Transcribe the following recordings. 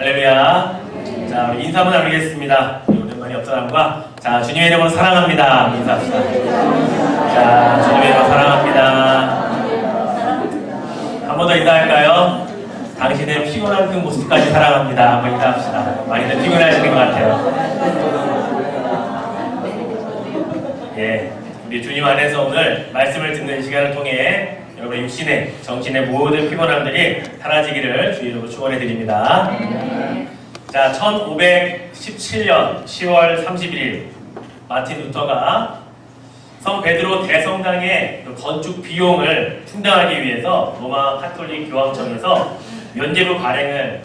할렐루야. 자, 우리 인사 한번 나누겠습니다. 오랜만에 옆 사람과 자, 주님의 이름으로 사랑합니다. 인사합시다. 자, 주님의 이름으로 사랑합니다. 한 번 더 인사할까요? 당신의 피곤한 그 모습까지 사랑합니다. 한번 인사합시다. 많이들 피곤하시는 것 같아요. 예, 우리 주님 안에서 오늘 말씀을 듣는 시간을 통해 여러분의 육신의, 정신의 모든 피곤함들이 사라지기를 주의 이름으로 축원해 드립니다. 자, 1517년 10월 31일 마틴 루터가 성 베드로 대성당의 그 건축 비용을 충당하기 위해서 로마 카톨릭 교황청에서 면죄부 발행을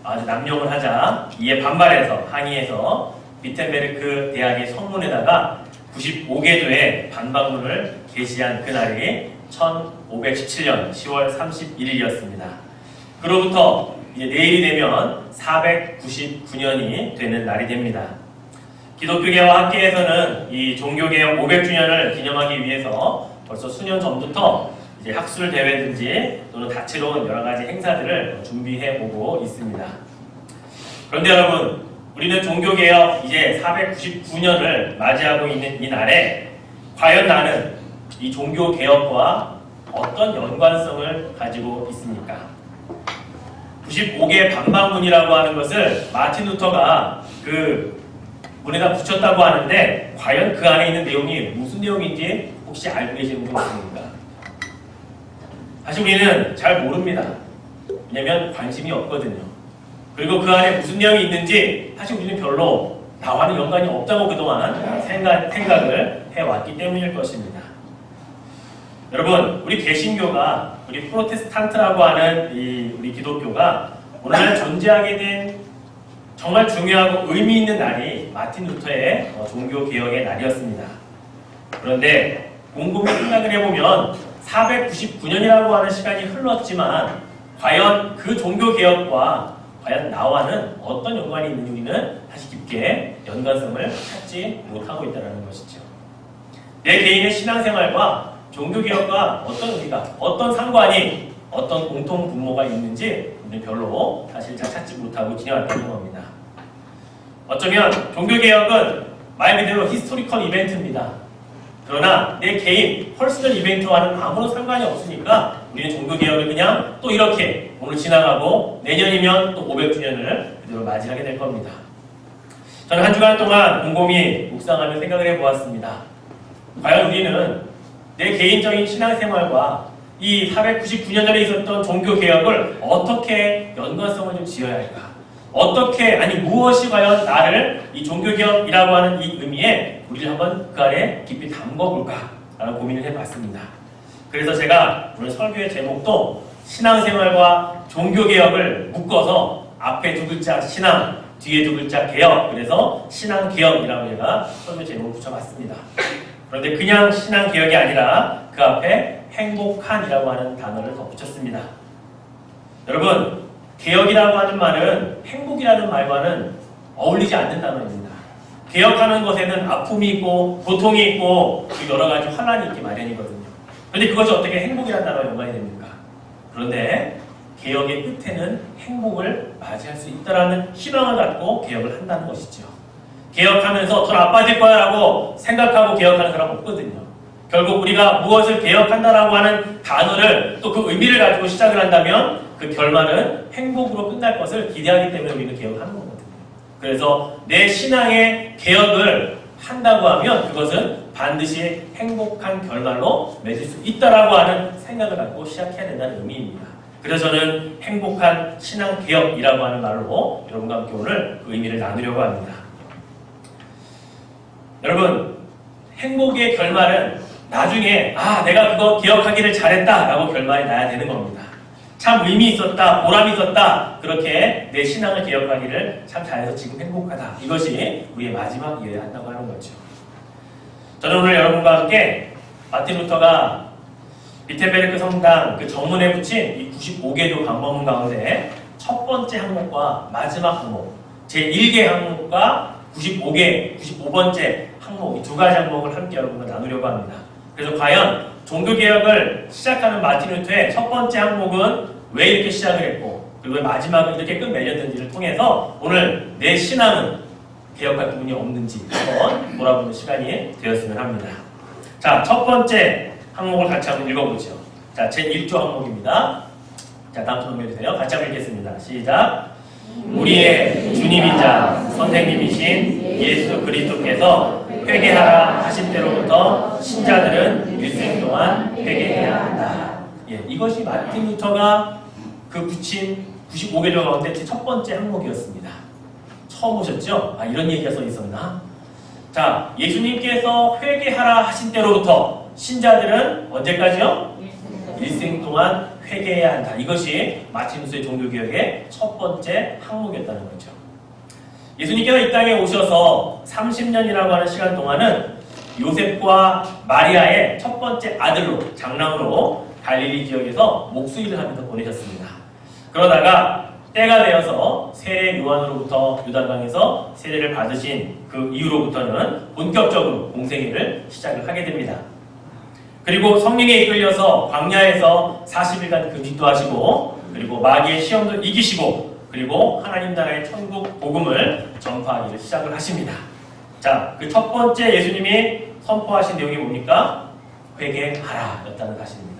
아주 남용을 하자 이에 반발해서 항의해서 비텐베르크 대학의 성문에다가 95개조의 반박문을 게시한 그날이 1517년 10월 31일이었습니다. 그로부터 이제 내일이 되면 499년이 되는 날이 됩니다. 기독교계와 학계에서는 이 종교개혁 500주년을 기념하기 위해서 벌써 수년 전부터 이제 학술 대회든지 또는 다채로운 여러 가지 행사들을 준비해 보고 있습니다. 그런데 여러분, 우리는 종교개혁 이제 499년을 맞이하고 있는 이 날에 과연 나는 이 종교개혁과 어떤 연관성을 가지고 있습니까? 95개 반박문이라고 하는 것을 마틴 루터가 그 문에다 붙였다고 하는데 과연 그 안에 있는 내용이 무슨 내용인지 혹시 알고 계시는 분 있습니까? 사실 우리는 잘 모릅니다. 왜냐면 관심이 없거든요. 그리고 그 안에 무슨 내용이 있는지 사실 우리는 별로 나와는 연관이 없다고 그동안 생각을 해왔기 때문일 것입니다. 여러분, 우리 개신교가, 우리 프로테스탄트라고 하는 우리 기독교가 오늘날 존재하게 된 정말 중요하고 의미 있는 날이 마틴 루터의 종교개혁의 날이었습니다. 그런데 곰곰이 생각을 해보면 499년이라고 하는 시간이 흘렀지만 과연 그 종교개혁과 과연 나와는 어떤 연관이 있는지 우리는 다시 깊게 연관성을 찾지 못하고 있다는 것이죠. 내 개인의 신앙생활과 종교개혁과 어떤 의미가, 어떤 상관이, 어떤 공통 분모가 있는지 우리는 별로 사실 잘 찾지 못하고 지내왔다는 겁니다. 어쩌면 종교개혁은 말 그대로 히스토리컬 이벤트입니다. 그러나 내 개인, 퍼스널 이벤트와는 아무런 상관이 없으니까 우리는 종교개혁을 그냥 또 이렇게 오늘 지나가고 내년이면 또 500주년을 그대로 맞이하게 될 겁니다. 저는 한 주간 동안 곰곰이 묵상하며 생각을 해보았습니다. 과연 우리는 내 개인적인 신앙생활과 이 499년 전에 있었던 종교개혁을 어떻게 연관성을 좀 지어야 할까? 어떻게, 아니 무엇이 과연 나를 이 종교개혁이라고 하는 이 의미에 우리를 한번 그 안에 깊이 담궈볼까? 라는 고민을 해봤습니다. 그래서 제가 오늘 설교의 제목도 신앙생활과 종교개혁을 묶어서 앞에 두 글자 신앙, 뒤에 두 글자 개혁, 그래서 신앙개혁이라고 제가 설교 제목을 붙여봤습니다. 그런데 그냥 신앙개혁이 아니라 그 앞에 행복한이라고 하는 단어를 덧붙였습니다. 여러분, 개혁이라고 하는 말은 행복이라는 말과는 어울리지 않는 단어입니다. 개혁하는 것에는 아픔이 있고 고통이 있고 여러 가지 환란이 있기 마련이거든요. 그런데 그것이 어떻게 행복이라는 단어와 연관이 됩니까? 그런데 개혁의 끝에는 행복을 맞이할 수 있다는 희망을 갖고 개혁을 한다는 것이죠. 개혁하면서 더 나빠질 거야 라고 생각하고 개혁하는 사람 없거든요. 결국 우리가 무엇을 개혁한다라고 하는 단어를 또 그 의미를 가지고 시작을 한다면 그 결말은 행복으로 끝날 것을 기대하기 때문에 우리는 개혁하는 거거든요. 그래서 내 신앙의 개혁을 한다고 하면 그것은 반드시 행복한 결말로 맺을 수 있다라고 하는 생각을 갖고 시작해야 된다는 의미입니다. 그래서 저는 행복한 신앙개혁이라고 하는 말로 여러분과 함께 오늘 그 의미를 나누려고 합니다. 여러분, 행복의 결말은 나중에 내가 그거 기억하기를 잘했다 라고 결말이 나야 되는 겁니다. 참 의미 있었다, 보람이 있었다, 그렇게 내 신앙을 기억하기를 참 잘해서 지금 행복하다, 이것이 우리의 마지막이어야 한다고 하는 거죠. 저는 오늘 여러분과 함께 마틴 루터가 비텐베르크 성당 그 정문에 붙인 이 95개조 방법문 가운데 첫 번째 항목과 마지막 항목, 제1개 항목과 95번째 항목, 이 두 가지 항목을 함께 여러분과 나누려고 합니다. 그래서 과연 종교개혁을 시작하는 마틴 루터의 첫 번째 항목은 왜 이렇게 시작을 했고 그리고 마지막은 이렇게 끝맺렸는지를 통해서 오늘 내 신앙은 개혁할 부분이 없는지 한번 돌아보는 시간이 되었으면 합니다. 자, 첫 번째 항목을 같이 한번 읽어보죠. 자, 제1조 항목입니다. 자, 다음 주 넘겨주세요. 같이 한번 읽겠습니다. 시작. 우리의 주님이자 선생님이신 예수 그리스도께서 회개하라 하신 때로부터 신자들은 일생 동안 회개해야 한다. 예, 이것이 마틴 루터가 그 붙인 95개조 가운데 제 첫 번째 항목이었습니다. 처음 보셨죠? 아, 이런 얘기가 써 있었나? 자, 예수님께서 회개하라 하신 때로부터 신자들은 언제까지요? 일생 동안 회개해야 한다. 이것이 마틴 루터의 종교개혁의 첫 번째 항목이었다는 거죠. 예수님께서 이 땅에 오셔서 30년이라고 하는 시간 동안은 요셉과 마리아의 첫 번째 아들로, 장남으로 갈릴리 지역에서 목수일을 하면서 보내셨습니다. 그러다가 때가 되어서 세례 요한으로부터 요단강에서 세례를 받으신 그 이후로부터는 본격적으로 공생애를 시작을 하게 됩니다. 그리고 성령에 이끌려서 광야에서 40일간 금식도 하시고, 그리고 마귀의 시험도 이기시고, 그리고 하나님 나라의 천국 복음을 전파하기를 시작을 하십니다. 자, 그 첫 번째 예수님이 선포하신 내용이 뭡니까? 회개하라 였다는 사실입니다.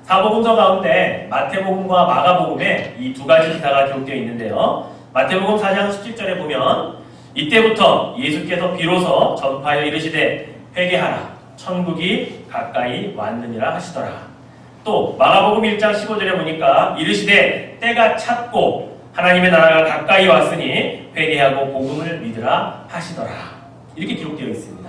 사복음서 가운데 마태복음과 마가복음에 이 두 가지 기사가 기록되어 있는데요. 마태복음 4장 17절에 보면 이때부터 예수께서 비로소 전파하여 이르시되 회개하라 천국이 가까이 왔느니라 하시더라. 또 마가복음 1장 15절에 보니까 이르시되 때가 찼고 하나님의 나라가 가까이 왔으니 회개하고 복음을 믿으라 하시더라. 이렇게 기록되어 있습니다.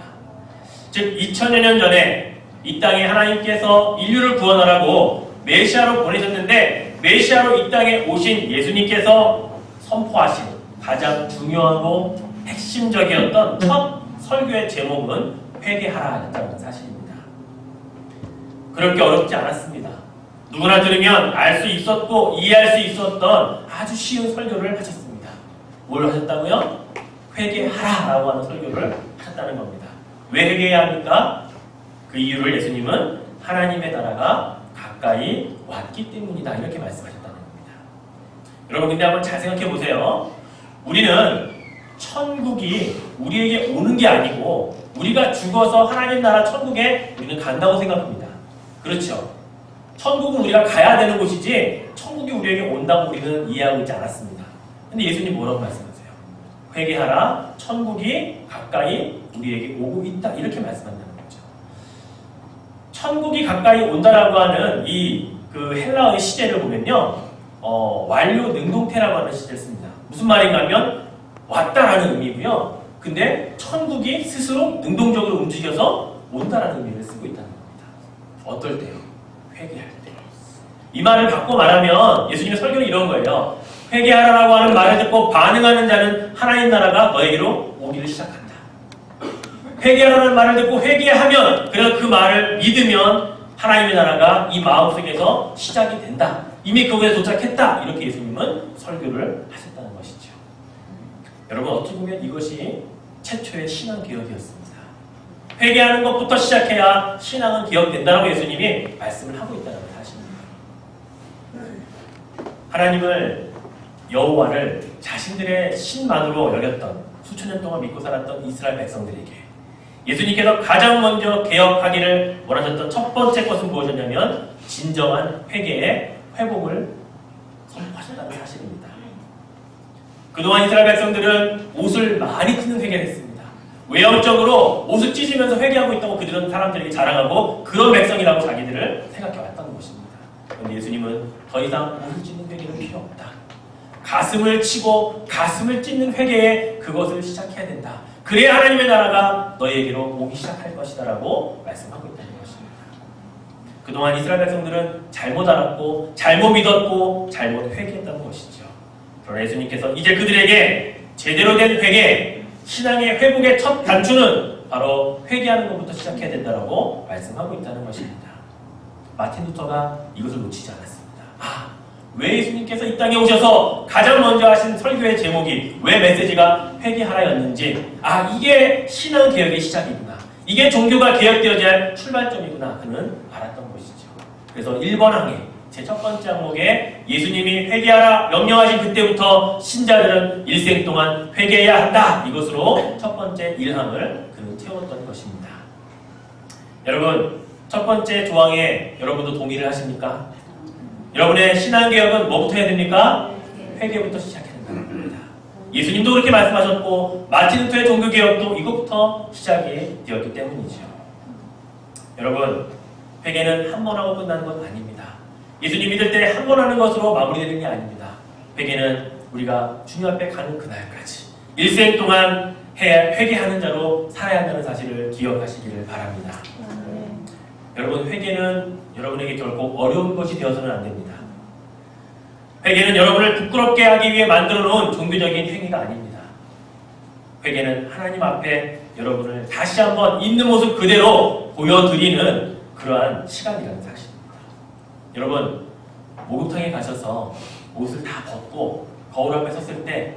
즉 2000여 년 전에 이 땅에 하나님께서 인류를 구원하라고 메시아로 보내셨는데 메시아로 이 땅에 오신 예수님께서 선포하신 가장 중요하고 핵심적이었던 첫 설교의 제목은 회개하라였다는 사실입니다. 그렇게 어렵지 않았습니다. 누구나 들으면 알 수 있었고 이해할 수 있었던 아주 쉬운 설교를 하셨습니다. 뭘 하셨다고요? 회개하라라고 하는 설교를 하셨다는 겁니다. 왜 회개해야 합니까? 그 이유를 예수님은 하나님의 나라가 가까이 왔기 때문이다 이렇게 말씀하셨다는 겁니다. 여러분 근데 한번 잘 생각해 보세요. 우리는 천국이 우리에게 오는 게 아니고 우리가 죽어서 하나님 나라 천국에 우리는 간다고 생각합니다. 그렇죠? 천국은 우리가 가야 되는 곳이지 천국이 우리에게 온다고 우리는 이해하고 있지 않았습니다. 근데 예수님 뭐라고 말씀하세요? 회개하라 천국이 가까이 우리에게 오고 있다 이렇게 말씀한다는 거죠. 천국이 가까이 온다라고 하는 이 그 헬라어의 시제를 보면요, 완료 능동태라고 하는 시제를 씁니다. 무슨 말인가 하면 왔다라는 의미고요. 근데 천국이 스스로 능동적으로 움직여서 온다라는 의미를 쓰고 있다는 겁니다. 어떨 때요? 회개할 때. 이 말을 바꿔 말하면 예수님의 설교는 이런 거예요. 회개하라고 하는 말을 듣고 반응하는 자는 하나님 나라가 너에게로 오기를 시작한다. 회개하라는 말을 듣고 회개하면, 그래서 그 말을 믿으면 하나님의 나라가 이 마음속에서 시작이 된다. 이미 그곳에 도착했다. 이렇게 예수님은 설교를 하셨다는 것이죠. 여러분 어찌 보면 이것이 최초의 신앙 개혁이었습니다. 회개하는 것부터 시작해야 신앙은 개혁된다라고 예수님이 말씀을 하고 있다는 사실입니다. 하나님을 여호와를 자신들의 신만으로 여겼던 수천 년 동안 믿고 살았던 이스라엘 백성들에게 예수님께서 가장 먼저 개혁하기를 원하셨던 첫 번째 것은 무엇이었냐면 진정한 회개의 회복을 선포하셨다는 사실입니다. 그동안 이스라엘 백성들은 옷을 많이 찢는 회개를 했습니다. 외형적으로 옷을 찢으면서 회개하고 있다고 그들은 사람들에게 자랑하고 그런 백성이라고 자기들을 생각해왔던 것입니다. 그런데 예수님은 더 이상 옷을 찢는 회개는 필요 없다. 가슴을 치고 가슴을 찢는 회개에 그것을 시작해야 된다. 그래야 하나님의 나라가 너희에게로 오기 시작할 것이다 라고 말씀하고 있다는 것입니다. 그동안 이스라엘 백성들은 잘못 알았고 잘못 믿었고 잘못 회개했다는 것이죠. 그러나 예수님께서 이제 그들에게 제대로 된 회개, 신앙의 회복의 첫 단추는 바로 회개하는 것부터 시작해야 된다고 말씀하고 있다는 것입니다. 마틴 루터가 이것을 놓치지 않았습니다. 왜 예수님께서 이 땅에 오셔서 가장 먼저 하신 설교의 제목이 왜 메시지가 회개하라였는지, 이게 신앙개혁의 시작이구나. 이게 종교가 개혁되어야 할 출발점이구나. 그는 알았던 것이죠. 그래서 1번 항에 제 첫 번째 항목에 예수님이 회개하라 명령하신 그때부터 신자들은 일생 동안 회개해야 한다. 이것으로 첫 번째 일함을 그는 채웠던 것입니다. 여러분, 첫 번째 조항에 여러분도 동의를 하십니까? 여러분의 신앙개혁은 뭐부터 해야 됩니까? 회개부터 시작해야 된다는 겁니다. 예수님도 그렇게 말씀하셨고 마틴 루터의 종교개혁도 이것부터 시작이 되었기 때문이죠. 여러분, 회개는 한 번 하고 끝나는 건 아닙니다. 예수님 믿을 때 한 번 하는 것으로 마무리되는 게 아닙니다. 회개는 우리가 주님 앞에 가는 그날까지 일생 동안 회개하는 자로 살아야 한다는 사실을 기억하시기를 바랍니다. 여러분, 회개는 여러분에게 결코 어려운 것이 되어서는 안 됩니다. 회개는 여러분을 부끄럽게 하기 위해 만들어 놓은 종교적인 행위가 아닙니다. 회개는 하나님 앞에 여러분을 다시 한번 있는 모습 그대로 보여드리는 그러한 시간이라는 사실입니다. 여러분, 목욕탕에 가셔서 옷을 다 벗고 거울 앞에 섰을 때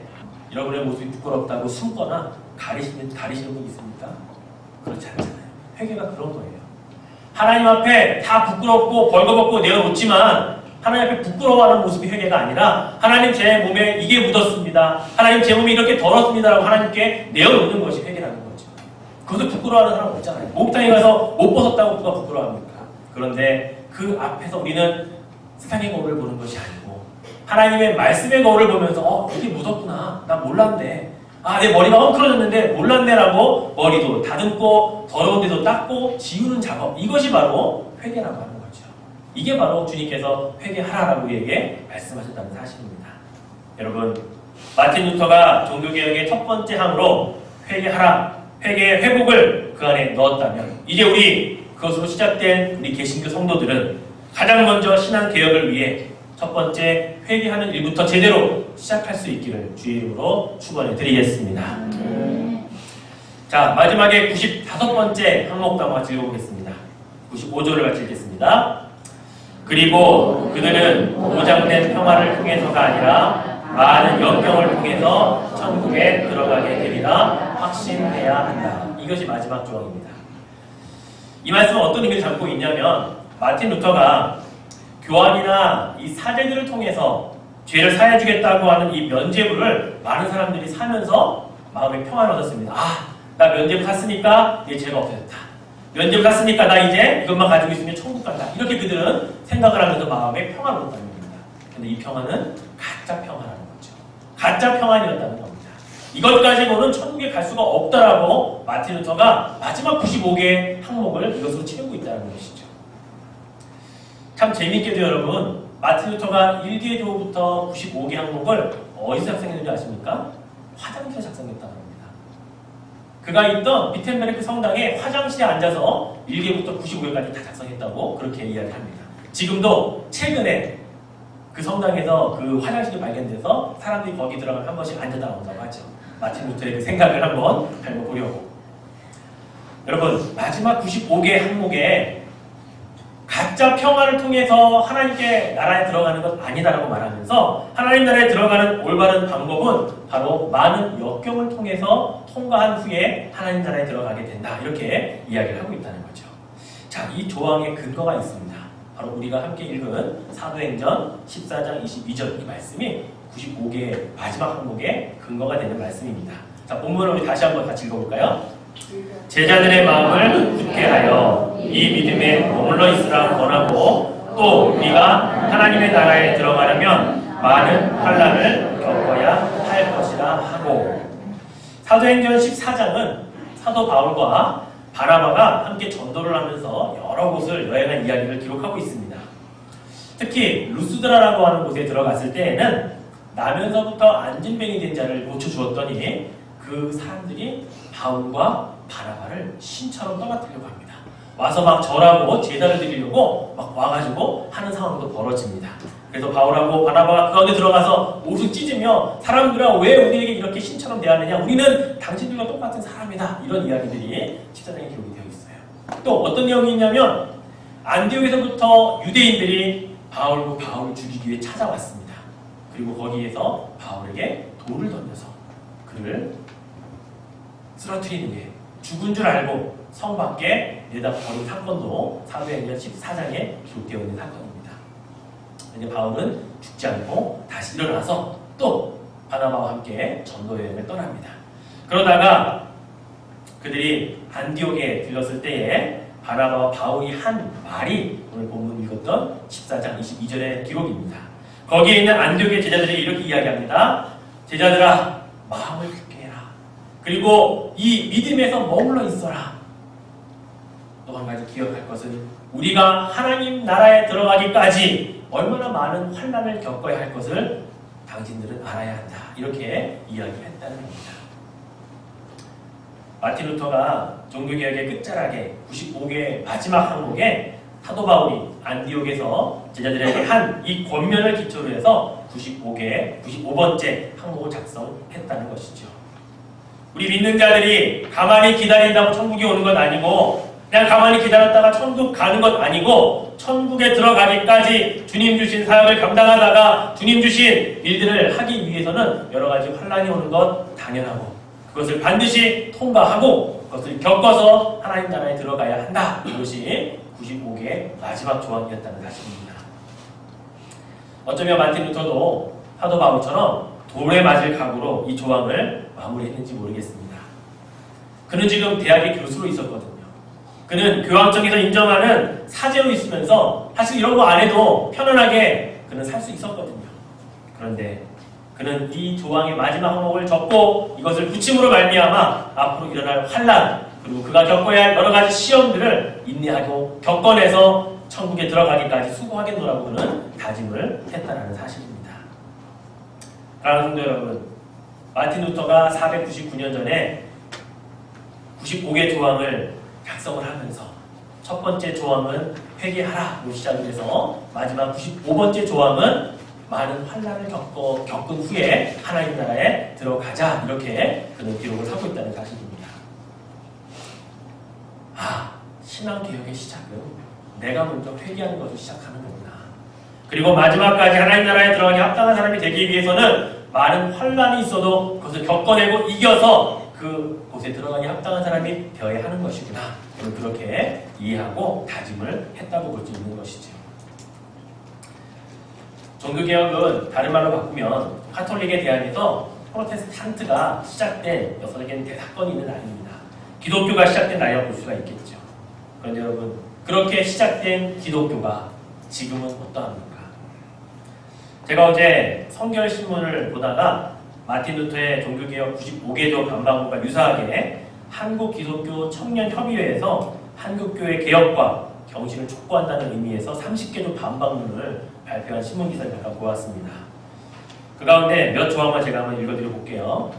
여러분의 모습이 부끄럽다고 숨거나 가리시는 분 있습니까? 그렇지 않잖아요. 회개가 그런 거예요. 하나님 앞에 다 부끄럽고 벌거벗고 내어놓지만 하나님 앞에 부끄러워하는 모습이 회개가 아니라 하나님 제 몸에 이게 묻었습니다. 하나님 제 몸이 이렇게 더럽습니다. 라고 하나님께 내어놓는 것이 회개라는 거죠. 그것을 부끄러워하는 사람 없잖아요. 목욕탕에 가서 못 벗었다고 누가 부끄러워합니까? 그런데 그 앞에서 우리는 세상의 거울을 보는 것이 아니고 하나님의 말씀의 거울을 보면서 이게 묻었구나. 나 몰랐네. 내 머리가 엉클어졌는데 몰랐네라고 머리도 다듬고 더러운 데도 닦고 지우는 작업, 이것이 바로 회개라고 하는 거죠. 이게 바로 주님께서 회개하라라고 우리에게 말씀하셨다는 사실입니다. 여러분, 마틴 루터가 종교개혁의 첫 번째 항으로 회개하라, 회개의 회복을 그 안에 넣었다면 이제 우리 그것으로 시작된 우리 개신교 성도들은 가장 먼저 신앙개혁을 위해 첫 번째 회개하는 일부터 제대로 시작할 수 있기를 주의 이름으로 축원해 드리겠습니다. 자, 마지막에 95번째 항목도 한번 같이 읽어보겠습니다. 95조를 같이 읽겠습니다. 그리고 그들은 보장된 평화를 통해서가 아니라 많은 역경을 통해서 천국에 들어가게 되리라 확신해야 한다. 이것이 마지막 조항입니다. 이 말씀은 어떤 의미를 담고 있냐면 마틴 루터가 교환이나 이 사제들을 통해서 죄를 사해주겠다고 하는 이 면죄부를 많은 사람들이 사면서 마음에 평안을 얻었습니다. 나 면죄부 샀으니까 내 죄가 없어졌다. 면죄부 샀으니까 나 이제 이것만 가지고 있으면 천국 간다. 이렇게 그들은 생각을 하면서 마음에 평안을 얻었다는 겁니다. 그런데 이 평안은 가짜 평안이라는 거죠. 가짜 평안이었다는 겁니다. 이것 가지고는 천국에 갈 수가 없다라고 마틴 루터가 마지막 95개의 항목을 이것으로 채우고 있다는 것이죠. 참 재미있게도 여러분, 마틴 루터가 1개조부터 95개 항목을 어디서 작성했는지 아십니까? 화장실에 작성했다고 합니다. 그가 있던 비텐베르크 성당에 화장실에 앉아서 1개부터 95개까지 다 작성했다고 그렇게 이야기합니다. 지금도 최근에 그 성당에서 그 화장실이 발견돼서 사람들이 거기 들어가면 한 번씩 앉아 나온다고 하죠. 마틴 루터의 그 생각을 한번 밟아보려고. 여러분, 마지막 95개 항목에 가짜 평화를 통해서 하나님께 나라에 들어가는 것 아니다라고 말하면서 하나님 나라에 들어가는 올바른 방법은 바로 많은 역경을 통해서 통과한 후에 하나님 나라에 들어가게 된다. 이렇게 이야기를 하고 있다는 거죠. 자, 이 조항에 근거가 있습니다. 바로 우리가 함께 읽은 사도행전 14장 22절 이 말씀이 95개의 마지막 항목의 근거가 되는 말씀입니다. 자, 본문을 우리 다시 한번 같이 읽어볼까요? 제자들의 마음을 굳게 하여 이 믿음에 머물러 있으라 권하고 또 우리가 하나님의 나라에 들어가려면 많은 환난을 겪어야 할 것이라 하고. 사도행전 14장은 사도 바울과 바나바가 함께 전도를 하면서 여러 곳을 여행한 이야기를 기록하고 있습니다. 특히 루스드라라고 하는 곳에 들어갔을 때에는 나면서부터 안진뱅이 된 자를 고쳐주었더니 그 사람들이 바울과 바나바를 신처럼 떠받들려고 합니다. 와서 막 절하고 제사를 드리려고 막 와가지고 하는 상황도 벌어집니다. 그래서 바울하고 바나바가 그 가운데 들어가서 옷을 찢으며 사람들아 왜 우리에게 이렇게 신처럼 대하느냐, 우리는 당신들과 똑같은 사람이다, 이런 이야기들이 14장에 기록이 되어 있어요. 또 어떤 내용이 있냐면 안디옥에서부터 유대인들이 바울을 죽이기 위해 찾아왔습니다. 그리고 거기에서 바울에게 돌을 던져서 그를 쓰러뜨리는 게 죽은 줄 알고 성 밖에 내다 버린 사건도 사도행전 14장에 기록되어 있는 사건입니다. 이제 바울은 죽지 않고 다시 일어나서 또 바나바와 함께 전도 여행을 떠납니다. 그러다가 그들이 안디옥에 들렀을 때에 바나바와 바울이 한 말이 오늘 본문 읽었던 14장 22절의 기록입니다. 거기에 있는 안디옥의 제자들이 이렇게 이야기합니다. 제자들아, 마음을 굳게 해라. 그리고 이 믿음에서 머물러 있어라. 또 한 가지 기억할 것은 우리가 하나님 나라에 들어가기까지 얼마나 많은 환난을 겪어야 할 것을 당신들은 알아야 한다. 이렇게 이야기했다는 겁니다. 마틴 루터가 종교개혁의 끝자락에 95개의 마지막 항목에 사도 바울이 안디옥에서 제자들에게 한 이 권면을 기초로 해서 95번째 항목을 작성했다는 것이죠. 우리 믿는 자들이 가만히 기다린다고 천국이 오는 건 아니고 그냥 가만히 기다렸다가 천국 가는 것 아니고 천국에 들어가기까지 주님 주신 사역을 감당하다가 주님 주신 일들을 하기 위해서는 여러 가지 환난이 오는 것 당연하고 그것을 반드시 통과하고 그것을 겪어서 하나님 나라에 들어가야 한다. 이것이 95개의 마지막 조항이었다는 사실입니다. 어쩌면 마틴 루터도 사도 바울처럼 돌에 맞을 각오로 이 조항을 마무리했는지 모르겠습니다. 그는 지금 대학의 교수로 있었거든요. 그는 교황청에서 인정하는 사제로 있으면서 사실 이런 거 안 해도 편안하게 그는 살 수 있었거든요. 그런데 그는 이 조항의 마지막 항목을 적고 이것을 붙임으로 말미암아 앞으로 일어날 환난 그리고 그가 겪어야 할 여러 가지 시험들을 인내하고 겪어내서 천국에 들어가기까지 수고하겠노라고 그는 다짐을 했다는 사실입니다. 사랑하는 성도 여러분, 마틴 루터가 499년 전에 95개 조항을 작성을 하면서 첫 번째 조항은 회개하라로 시작을 해서 마지막 95번째 조항은 많은 환난을 겪은 후에 하나님 나라에 들어가자 이렇게 그는 기록을 하고 있다는 사실입니다. 신앙개혁의 시작은 내가 먼저 회개하는 것을 시작하는 거구나. 그리고 마지막까지 하나님 나라에 들어가기 합당한 사람이 되기 위해서는 많은 환난이 있어도 그것을 겪어내고 이겨서 그곳에 들어가기 합당한 사람이 되어야 하는 것이구나. 그렇게 이해하고 다짐을 했다고 볼 수 있는 것이죠. 종교개혁은 다른 말로 바꾸면 카톨릭에 대항해서 프로테스탄트가 시작된 여성에게는 대사건이 있는 날입니다. 기독교가 시작된 날이라고 볼 수가 있겠죠. 그런데 여러분, 그렇게 시작된 기독교가 지금은 어떠합니까? 제가 어제 성결신문을 보다가 마틴 루터의 종교개혁 95개조 반박문과 유사하게 한국기독교 청년협의회에서 한국교회 개혁과 경신을 촉구한다는 의미에서 30개조 반박문을 발표한 신문기사를 잠깐 보았습니다. 그 가운데 몇 조항만 제가 한번 읽어드려 볼게요.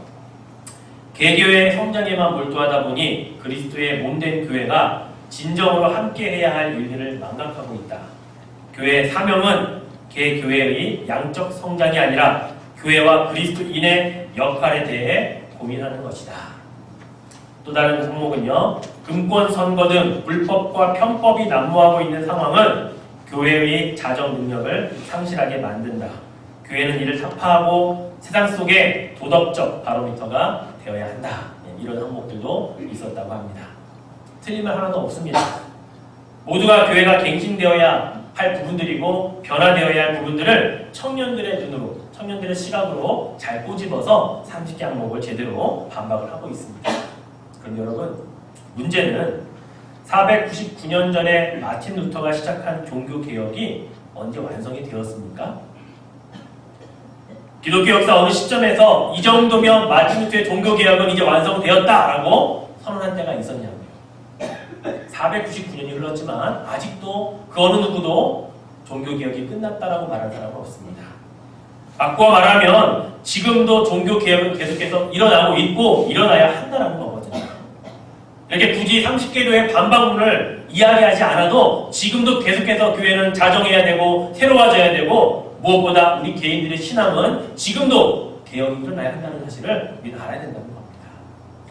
개교의 성장에만 몰두하다 보니 그리스도의 몸된 교회가 진정으로 함께해야 할 일들을 망각하고 있다. 교회의 사명은 개교회의 양적 성장이 아니라 교회와 그리스도인의 역할에 대해 고민하는 것이다. 또 다른 항목은요. 금권 선거 등 불법과 편법이 난무하고 있는 상황은 교회의 자정 능력을 상실하게 만든다. 교회는 이를 타파하고 세상 속의 도덕적 바로미터가 되어야 한다. 이런 항목들도 있었다고 합니다. 틀린 말 하나도 없습니다. 모두가 교회가 갱신되어야 할 부분들이고 변화되어야 할 부분들을 청년들의 눈으로, 청년들의 시각으로 잘 꼬집어서 30개 항목을 제대로 반박을 하고 있습니다. 그럼 여러분, 문제는 499년 전에 마틴 루터가 시작한 종교개혁이 언제 완성이 되었습니까? 기독교 역사 어느 시점에서 이 정도면 마틴 루터의 종교개혁은 이제 완성되었다라고 선언한 때가 있었냐고요. 499년이 흘렀지만 아직도 그 어느 누구도 종교개혁이 끝났다라고 말할 사람은 없습니다. 바꿔 말하면 지금도 종교개혁은 계속해서 일어나고 있고 일어나야 한다는 거거든요. 이렇게 굳이 30개조의 반박문을 이야기하지 않아도 지금도 계속해서 교회는 자정해야 되고 새로워져야 되고 무엇보다 우리 개인들의 신앙은 지금도 개혁이 일어나야 한다는 사실을 우리는 알아야 된다는 겁니다.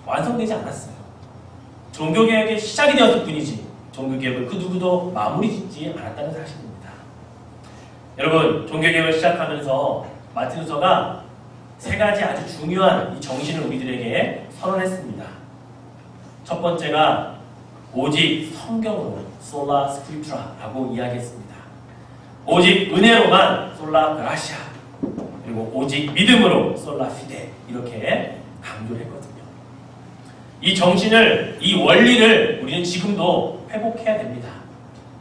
완성되지 않았어요. 종교개혁의 시작이 되었을 뿐이지 종교개혁을 그 누구도 마무리 짓지 않았다는 사실입니다. 여러분, 종교개혁을 시작하면서 마틴 루터가 세 가지 아주 중요한 이 정신을 우리들에게 선언했습니다. 첫 번째가 오직 성경으로 솔라 스크립투라라고 이야기했습니다. 오직 은혜로만 솔라 그라시아, 그리고 오직 믿음으로 솔라 피데, 이렇게 강조를 했거든요. 이 정신을, 이 원리를 우리는 지금도 회복해야 됩니다.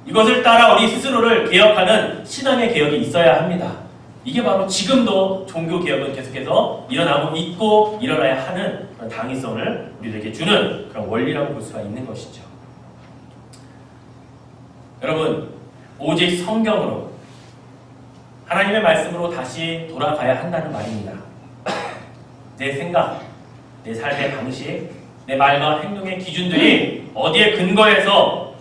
이것을 따라 우리 스스로를 개혁하는 신앙의 개혁이 있어야 합니다. 이게 바로 지금도 종교개혁은 계속해서 일어나고 있고 일어나야 하는 그런 당위성을 우리들에게 주는 그런 원리라고 볼 수가 있는 것이죠. 여러분, 오직 성경으로, 하나님의 말씀으로 다시 돌아가야 한다는 말입니다. 내 생각, 내 삶의 방식, 내 말과 행동의 기준들이 어디에 근거해서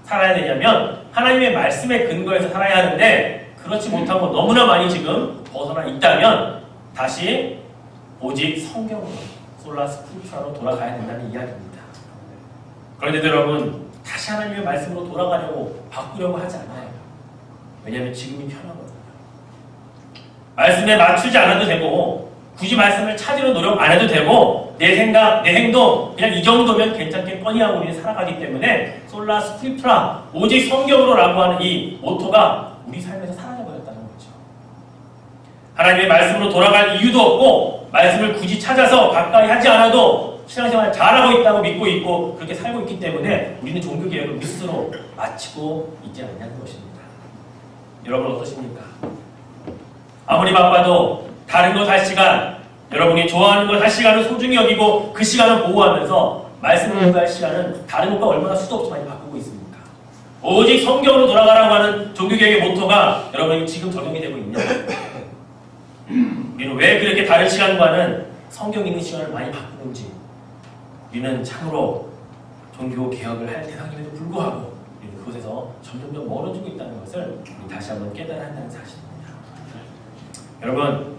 살아야 되냐면 하나님의 말씀에 근거해서 살아야 하는데, 그렇지 못하고 너무나 많이 지금 벗어나 있다면 다시 오직 성경으로, 솔라 스크립처로 돌아가야 된다는 이야기입니다. 그런데 여러분, 다시 하나님의 말씀으로 돌아가려고 바꾸려고 하지 않아요. 왜냐하면 지금이 편하거든요. 말씀에 맞추지 않아도 되고, 굳이 말씀을 찾으려 노력 안 해도 되고, 내 생각, 내 행동 그냥 이 정도면 괜찮게 뻔히 하고 우리는 살아가기 때문에 솔라 스크립트라, 오직 성경으로라고 하는 이 모토가 우리 삶에서 사라져버렸다는 거죠. 하나님의 말씀으로 돌아갈 이유도 없고, 말씀을 굳이 찾아서 가까이 하지 않아도 신앙생활 잘하고 있다고 믿고 있고 그렇게 살고 있기 때문에 우리는 종교개혁을 스스로 마치고 있지 않냐는 것입니다. 여러분 어떠십니까? 아무리 바빠도 다른 것 할 시간, 여러분이 좋아하는 걸 할 시간을 소중히 여기고 그 시간을 보호하면서 말씀을 공부할 시간은 다른 것과 얼마나 수도 없이 많이 바꾸고 있습니까? 오직 성경으로 돌아가라고 하는 종교개혁의 모토가 여러분이 지금 적용이 되고 있냐? 우리는 왜 그렇게 다른 시간과는 성경 있는 시간을 많이 바꾸는지, 우리는 참으로 종교개혁을 할 대상임에도 불구하고 우리는 그곳에서 점점 멀어지고 있다는 것을 우리 다시 한번 깨달아야 한다는 사실입니다. 여러분,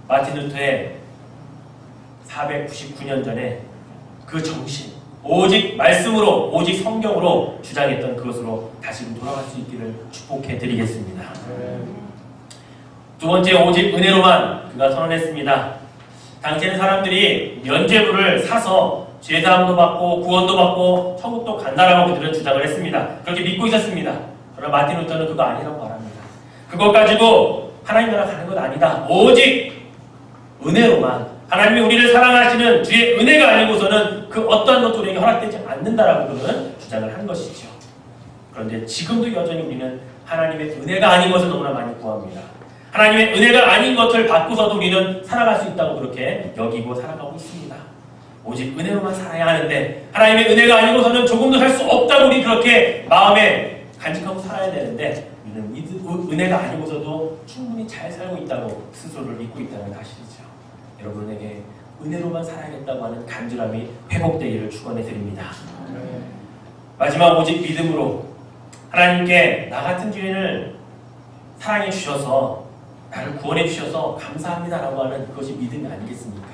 마틴 루터의 499년 전에 그 정신, 오직 말씀으로, 오직 성경으로 주장했던 그것으로 다시 돌아갈 수 있기를 축복해 드리겠습니다. 두 번째, 오직 은혜로만 그가 선언했습니다. 당시에는 사람들이 면죄부를 사서 죄사함도 받고 구원도 받고 천국도 간다라고 그들은 주장을 했습니다. 그렇게 믿고 있었습니다. 그러나 마틴 루터는 그거 아니라고 말합니다. 그것 가지고 하나님 나라 가는 것 아니다. 오직 은혜로만, 하나님이 우리를 사랑하시는 주의 은혜가 아니고서는 그 어떠한 것도 우리에게 허락되지 않는다라고 그는 주장을 한 것이죠. 그런데 지금도 여전히 우리는 하나님의 은혜가 아닌 것을 너무나 많이 구합니다. 하나님의 은혜가 아닌 것을 받고서도 우리는 살아갈 수 있다고 그렇게 여기고 살아가고 있습니다. 오직 은혜로만 살아야 하는데, 하나님의 은혜가 아니고서는 조금도 살 수 없다고 우리 그렇게 마음에 간직하고 살아야 되는데, 우리는 은혜가 아니고서도 충분히 잘 살고 있다고 스스로를 믿고 있다는 사실이죠. 여러분에게 은혜로만 살아야겠다고 하는 간절함이 회복되기를 축원해 드립니다. 마지막, 오직 믿음으로, 하나님께 나 같은 죄인을 사랑해 주셔서 나를 구원해 주셔서 감사합니다라고 하는 그것이 믿음이 아니겠습니까?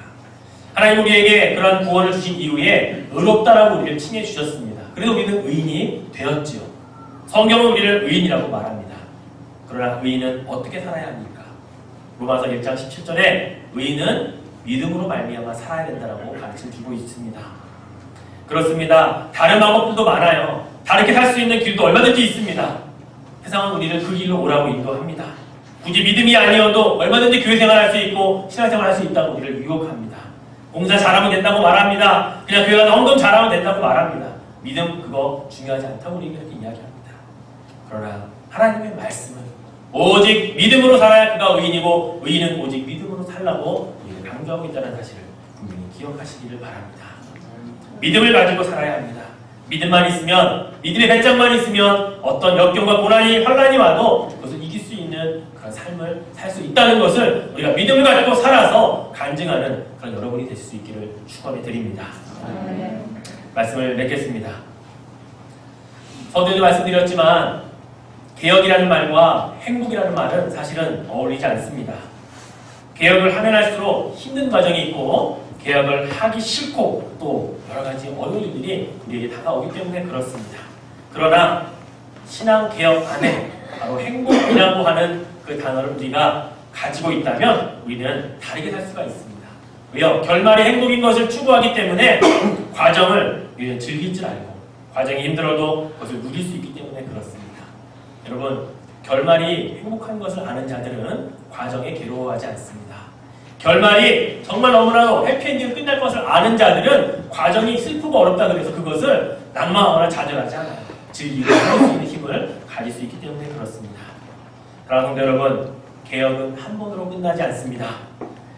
하나님 우리에게 그러한 구원을 주신 이후에 의롭다라고 우리를 칭해 주셨습니다. 그래서 우리는 의인이 되었지요. 성경은 우리를 의인이라고 말합니다. 그러나 의인은 어떻게 살아야 합니까? 로마서 1장 17절에 의인은 믿음으로 말미암아 살아야 된다라고 가르침을 주고 있습니다. 그렇습니다. 다른 방법들도 많아요. 다르게 살 수 있는 길도 얼마든지 있습니다. 세상은 우리를 그 길로 오라고 인도합니다. 굳이 믿음이 아니어도 얼마든지 교회 생활할 수 있고 신앙생활할 수 있다고 우리를 유혹합니다. 공사 잘하면 된다고 말합니다. 그냥 교회 가서 헌금 잘하면 된다고 말합니다. 믿음 그거 중요하지 않다고 우리는 그렇게 이야기합니다. 그러나 하나님의 말씀은 오직 믿음으로 살아야 그가 의인이고, 의인은 오직 믿음으로 살라고 우리를 강조하고 있다는 사실을 분명히 기억하시기를 바랍니다. 믿음을 가지고 살아야 합니다. 믿음만 있으면, 믿음의 배짱만 있으면 어떤 역경과 고난이, 환난이 와도 그것을 이길 수 있는 그런 삶을 살 수 있다는 것을 우리가 믿음을 가지고 살아서 간증하는 그런 여러분이 되실 수 있기를 축원해 드립니다. 말씀을 맺겠습니다. 서두에도 말씀드렸지만 개혁이라는 말과 행복이라는 말은 사실은 어울리지 않습니다. 개혁을 하면 할수록 힘든 과정이 있고, 개혁을 하기 싫고 또 여러 가지 어려운 일들이 우리에게 다가오기 때문에 그렇습니다. 그러나 신앙 개혁 안에 바로 행복이라고 하는 그 단어를 우리가 가지고 있다면 우리는 다르게 살 수가 있습니다. 왜요? 결말이 행복인 것을 추구하기 때문에 과정을 우리는 즐길 줄 알고, 과정이 힘들어도 그것을 누릴 수 있기 때문에 그렇습니다. 여러분, 결말이 행복한 것을 아는 자들은 과정에 괴로워하지 않습니다. 결말이 정말 너무나도 해피엔딩으로 끝날 것을 아는 자들은 과정이 슬프고 어렵다 그래서 그것을 낙마하거나 좌절하지 않아요. 즐기고 할 수 있는 힘을 가질 수 있기 때문에 그렇습니다. 사랑하는 성도 여러분, 개혁은 한 번으로 끝나지 않습니다.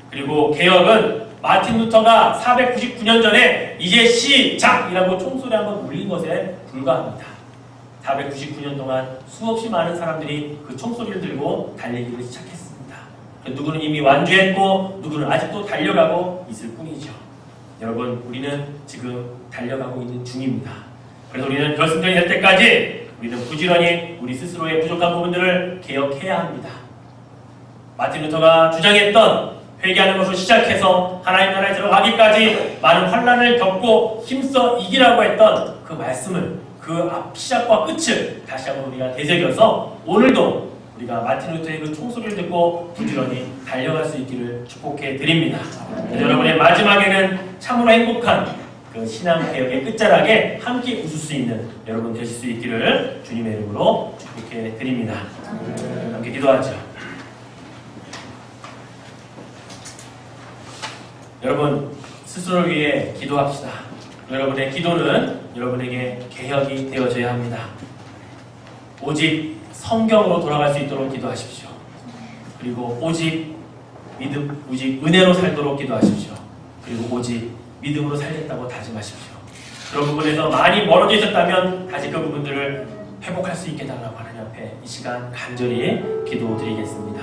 그리고 개혁은 마틴 루터가 499년 전에 이제 시작이라고 총소리 한번 울린 것에 불과합니다. 499년 동안 수없이 많은 사람들이 그 총소리를 들고 달리기를 시작했습니다. 누구는 이미 완주했고 누구는 아직도 달려가고 있을 뿐이죠. 여러분, 우리는 지금 달려가고 있는 중입니다. 그래서 우리는 결승전이 될 때까지 우리는 부지런히 우리 스스로의 부족한 부분들을 개혁해야 합니다. 마틴 루터가 주장했던 회개하는 것으로 시작해서 하나님 나라에 들어가기까지 많은 환난을 겪고 힘써 이기라고 했던 그 말씀을, 그 시작과 끝을 다시 한번 우리가 되새겨서 오늘도 우리가 마틴 루터의 그 총소리를 듣고 부지런히 달려갈 수 있기를 축복해 드립니다. 여러분의 마지막에는 참으로 행복한 그 신앙개혁의 끝자락에 함께 웃을 수 있는 여러분 되실 수 있기를 주님의 이름으로 축복해 드립니다. 함께 기도하죠. 여러분, 스스로를 위해 기도합시다. 여러분의 기도는 여러분에게 개혁이 되어져야 합니다. 오직 성경으로 돌아갈 수 있도록 기도하십시오. 그리고 오직 믿음, 오직 은혜로 살도록 기도하십시오. 그리고 오직 믿음으로 살겠다고 다짐하십시오. 그런 부분에서 많이 멀어져 있었다면 다시 그 부분들을 회복할 수 있게 달라고 하나님 앞에 이 시간 간절히 기도드리겠습니다.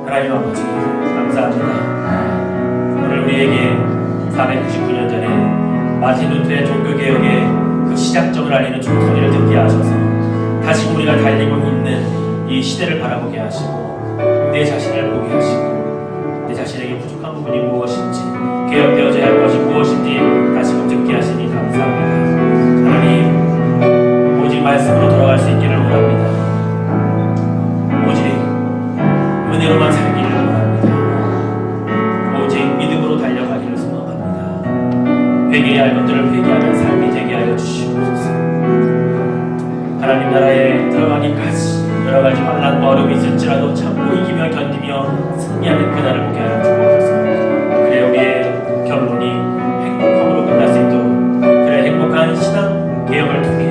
하나님 아버지, 감사합니다. 오늘 우리에게 499년 전에 마틴 루터의 종교개혁의 그 시작점을 알리는 총소리를 듣게 하셔서 다시 우리가 달리고 있는 이 시대를 바라보게 하시고 내 자신을 보게 하시고 내 자신에게 부족한 부분이 무엇인지 개혁되어져야 할 것이 무엇인지 다시금 듣게 하시니 감사합니다. 하나님, 오직 말씀으로 돌아갈 수 있기를 원합니다. 오직 은혜로만 살기를 원합니다. 오직 믿음으로 달려가기를 소망합니다. 회개해야 할 것들을 회개하는 삶이 되게 하여 주시옵소서. 하나님 나라에 들어가기까지 여러 가지 환난과 어려움이 있을지라도 참고 이기며 견디며 승리하는 그날을 보게 하여 주옵소서. 그래 우리의 결론이 행복함으로 끝날 수 있도록, 그래 행복한 신앙 개혁을 통해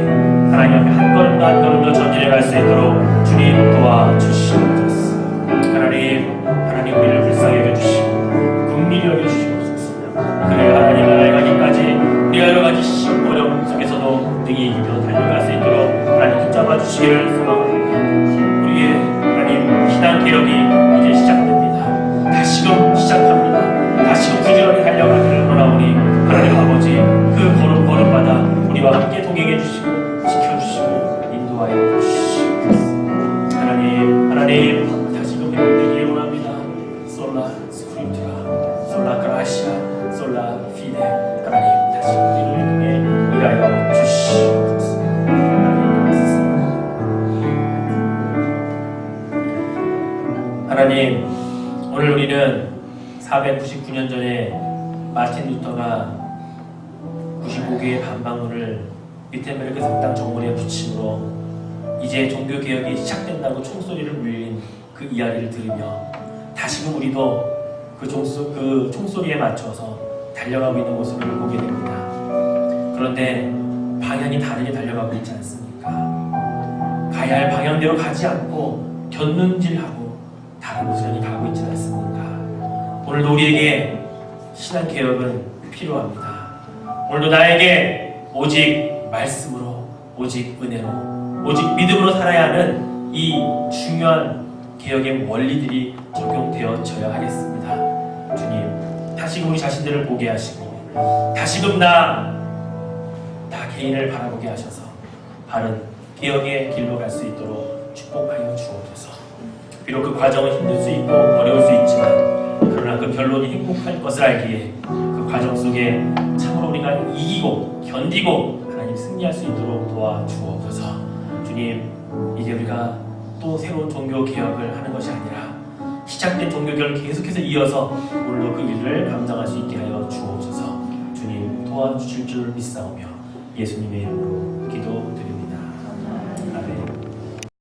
하나님 앞에 한 걸음도 한 걸음도 전진해 갈 수 있도록 주님 도와주시옵소서. 하나님 우리를 불쌍히 여겨주시고 긍휼히 여겨주시옵소서. 그래 하나님 나라에 가기까지 우리가 여러 가지 어려움 속에서도 능히 이기며 달려갈 수 있도록 하나님 붙잡아 주시기를 소망합니다. 우리의 하나님 신앙 개혁이 이제 시작됩니다. 다시금 시작합니다. 다시금 부지런히 달려가기를 원하오니 하나님 아버지, 그 걸음걸음마다 우리와 함께 동행해 주시고 지켜주시고 인도하여 주시옵소서. 하나님 다시금 회복되기를 원합니다. 솔라 스크립트라, 솔라 그라시아, 솔라 피데. 하나님 다시 우리를 통해 일하여 주시옵소서. 하나님, 오늘 우리는 499년 전에 마틴 루터가 95개의 반박문을 위텐베르크 성당 정문에 붙임으로 이제 종교개혁이 시작된다고 총소리를 울린 그 이야기를 들으며 다시금 우리도 그 총소리에 맞춰서 달려가고 있는 모습을 보게 됩니다. 그런데 방향이 다르게 달려가고 있지 않습니까? 가야 할 방향대로 가지 않고 곁눈질하고 다른 곳으로 가고 있지 않습니까? 오늘도 우리에게 신앙개혁은 필요합니다. 오늘도 나에게 오직 말씀으로, 오직 은혜로, 오직 믿음으로 살아야 하는 이 중요한 개혁의 원리들이 적용되어져야 하겠습니다. 주님, 다시금 우리 자신들을 보게 하시고 다시금 나 개인을 바라보게 하셔서 바른 개혁의 길로 갈 수 있도록 축복하여 주옵소서. 비록 그 과정은 힘들 수 있고 어려울 수 있지만 그러나 그 결론이 행복할 것을 알기에 그 과정 속에 참으로 우리가 이기고 견디고 하나님 승리할 수 있도록 도와주옵소서. 주님, 이제 우리가 또 새로운 종교 개혁을 하는 것이 아니라 시작된 종교 개혁을 계속해서 이어서 오늘도 그 일을 감당할 수 있게 하여 주옵소서. 주님 도와주실 줄 믿사오며 예수님의 이름으로 기도